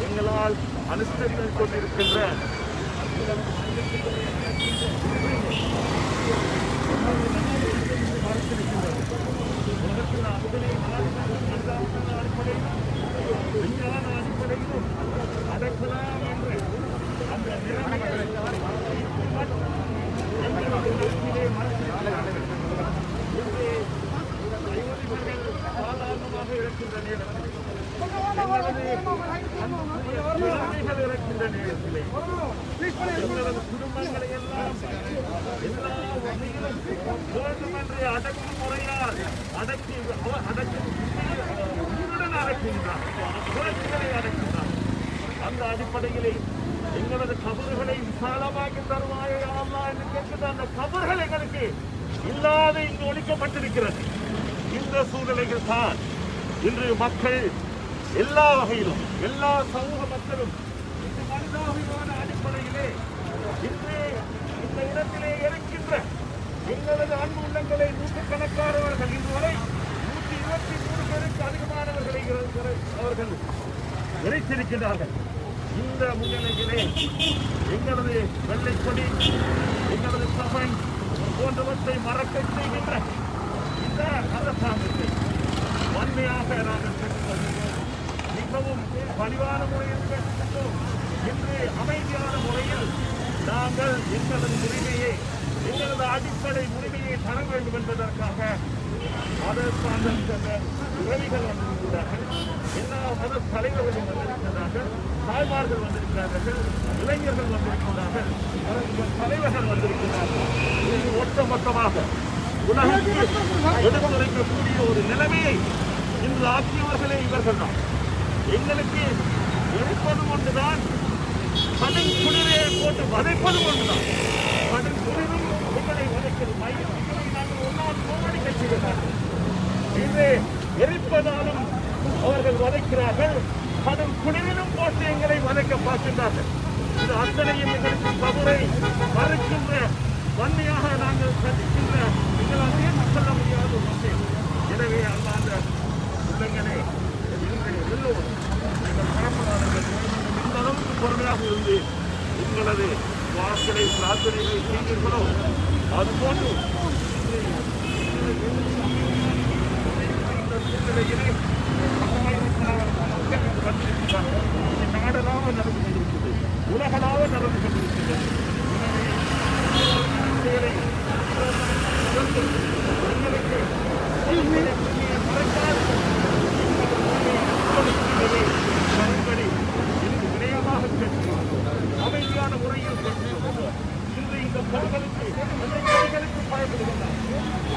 எங்களால் அனுஷ்டித்துக் கொண்டிருக்கின்ற அடிப்படையிலும் அடக்கலாம் என்று அந்த நிலைமைகளை சாதாரணமாக இருக்கின்ற நேரத்தில் இருக்கின்ற நேரத்திலே எங்களது குடும்பங்களை எல்லாம் எல்லா வகையிலும் வேண்டுமென்றே அடக்குமுறையால் உயிருடன் அடக்கின்றார், குழந்தைகளை அடக்கின்றார். அந்த அடிப்படையிலே எங்களது கபறுகளை விசாலமாக்கி தருவாயா அல்லாஹ் என்று கேட்கின்ற அந்த கபறுகள் எங்களுக்கு இல்லாத இங்கு ஒழிக்கப்பட்டிருக்கிறது. இந்த சூழ்நிலைகள் தான் இன்று மக்கள் எல்லா வகையிலும் எல்லா சமூக மக்களும் இந்த மனிதாபிமான அடிப்படையிலே இன்று இந்த இடத்திலே இருக்கின்ற எங்களது அன்பு உள்ளங்களை நூற்றுக்கணக்கானவர்கள் இன்று வரை 123 பேருக்கு அதிகமானவர்களை அவர்கள் இறைத்திருக்கிறார்கள். இந்த முன்னிலையிலே எங்களது வெள்ளைக்கொடி, எங்களது சபை போன்றவற்றை மறக்க செய்கின்ற இந்த அரசாங்கத்தை வன்மையாக நாங்கள் பெற்றுக்கொள்கிறோம். மிகவும் பணிவான முறையில் பெற்றுக்கொண்டோம். இன்று அமைதியான முறையில் நாங்கள் எங்களது உரிமையை, எங்களது அடிப்படை உரிமையை தர வேண்டும் என்பதற்காக மத சார்ந்த உறவிகள் வந்திருக்கிறார்கள், எல்லா மத தலைவர்களும் வந்திருக்கிறார்கள், தாய்மார்கள் வந்திருக்கிறார்கள், இளைஞர்கள் வந்திருக்கிறார்கள், தலைவர்கள் வந்திருக்கிறார்கள். இது ஒட்டுமொத்தமாக உலகத்தில் எடுத்துரைக்கக்கூடிய ஒரு நிலைமையை இன்று ஆக்கியவர்களே இவர்கள் தான். எங்களுக்கு இருப்பது கொண்டுதான் கடும் குளிரை போட்டு வதைப்பது கொண்டுதான். கடும் குளிரும் எங்களை வதைக்கிறது, மையங்களை நாங்கள் ஒன்றாவது போராடிக்க செய்கிறார்கள். இன்று எரிப்பதாலும் அவர்கள் வதைக்கிறார்கள், கடும் குளிரிலும் போட்டு எங்களை வதைக்க பார்க்கின்றார்கள். இது அத்தனையும் எங்களுக்கு கபரை மறுக்கின்ற வன்மையாக நாங்கள் சந்திக்கின்ற எங்களால் ஏற்று சொல்ல முடியாத ஒரு விஷயம். எனவே அல்லாத உள்ளங்களே எல்லோரும் எங்கள் பரம்பராளர்கள் இந்த அளவுக்கு பொறுமையாக இருந்து உங்களது வாக்களை பிரார்த்தனைகளை செய்தீர்களோ அதுபோன்று இந்த சூழ்நிலையிலே நாடலாக நடந்து கொண்டிருக்கிறது, உலகளாக நடந்து கொண்டிருக்கிறது. அமைதியான முறையில் இன்று இந்த பொருட்களுக்கு பயன்படுகின்றார்,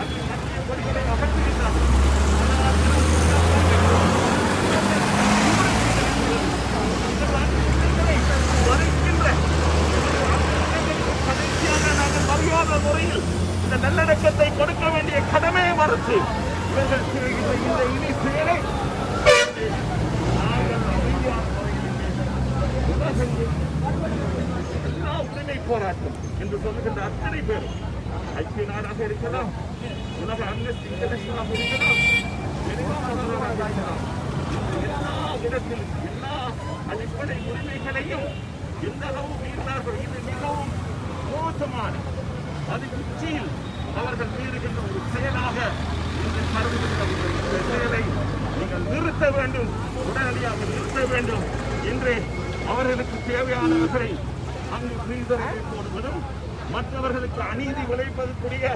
அது மத்திய பொருட்களை அகற்றுகின்றார். கடைசியாக நாங்கள் மரியாதை முறையில் இந்த நல்லடக்கத்தை கொடுக்க வேண்டிய கடமையை மறுத்து இவர்கள் இந்த இனி செயலை நாங்கள் அமைதியான முறையில் எல்லா உரிமை போராட்டம் என்று சொல்லுகின்ற அத்தனை பேரும் ஐக்கிய நாடாக இருக்கலாம், உலக அம்னஸ்டி இன்டர்நேஷனலாக இருக்கலாம், எல்லா இடத்திலும் எல்லா அடிப்படை உரிமைகளையும் எந்த அளவு மீறினார்கள். இது மிகவும் மோசமான அது உச்சியில் அவர்கள் மீறுகின்ற ஒரு செயலாக இந்த கருதுகின்ற இந்த செயலை நீங்கள் நிறுத்த வேண்டும், உடனடியாக நிறுத்த வேண்டும் என்று அவர்களுக்கு தேவையானவர்களை அங்கு ஃப்ரீசரை போடுவதும் மற்றவர்களுக்கு அநீதி விளைவிப்பதற்குரிய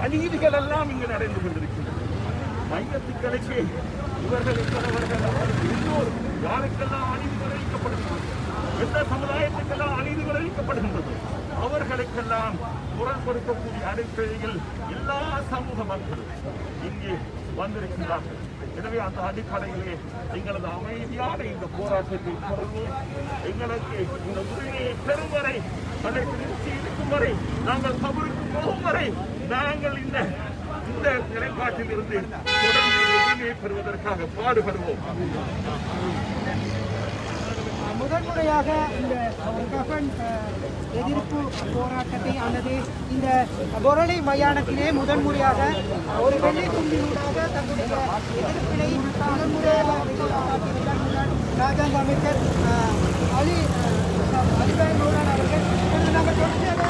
அநீதிகள் எல்லாம் இங்கு நடந்து கொண்டிருக்கின்றன. மையத்துக்களுக்கு இவர்கள் எல்லோரும் யாருக்கெல்லாம் அநீதி விளைவிக்கப்படுகிறது, எந்த சமுதாயத்துக்கெல்லாம் அநீதி விளைவிக்கப்படுகின்றது அவர்களுக்கெல்லாம் குரல் கொடுக்கக்கூடிய அடிப்படையில் எல்லா சமூக மக்களும் இங்கே வந்திருக்கிறார்கள். எனவே அந்த அடிப்படையிலே எங்களது அமைதியான இந்த போராட்டத்தை தொடர்ந்து எங்களுக்கு இந்த உரிமையை பெறும் வரை, அதை திருச்சி இருக்கும் வரை, நாங்கள் கபருக்கு போகும் வரை நாங்கள் இந்த இந்த நிலைப்பாட்டில் இருந்து தொடர்ந்து உரிமையை பெறுவதற்காக பாடுபடுவோம். முதன்முறையாக இந்த கஃபன் எதிர்ப்பு போராட்டத்தை அல்லது இந்த பொருளை மயானத்திலே முதன்முறையாக ஒரு வெள்ளை துண்டினூடாக தன்னுடைய எதிர்ப்பினை முதன்முறையாக வெளிக்காட்டியிருந்தார் முன்னாள் ராஜாங்க அமைச்சர் அலிபாய் மௌலான் அவர்கள். நாங்கள் தொடர்ச்சியாக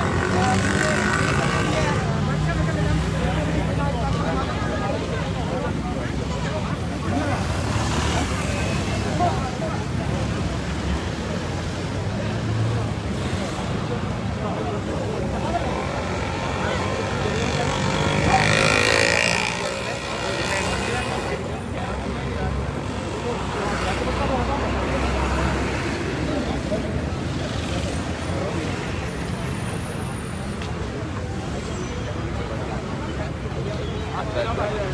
மற்றவர்களிடம் Gracias.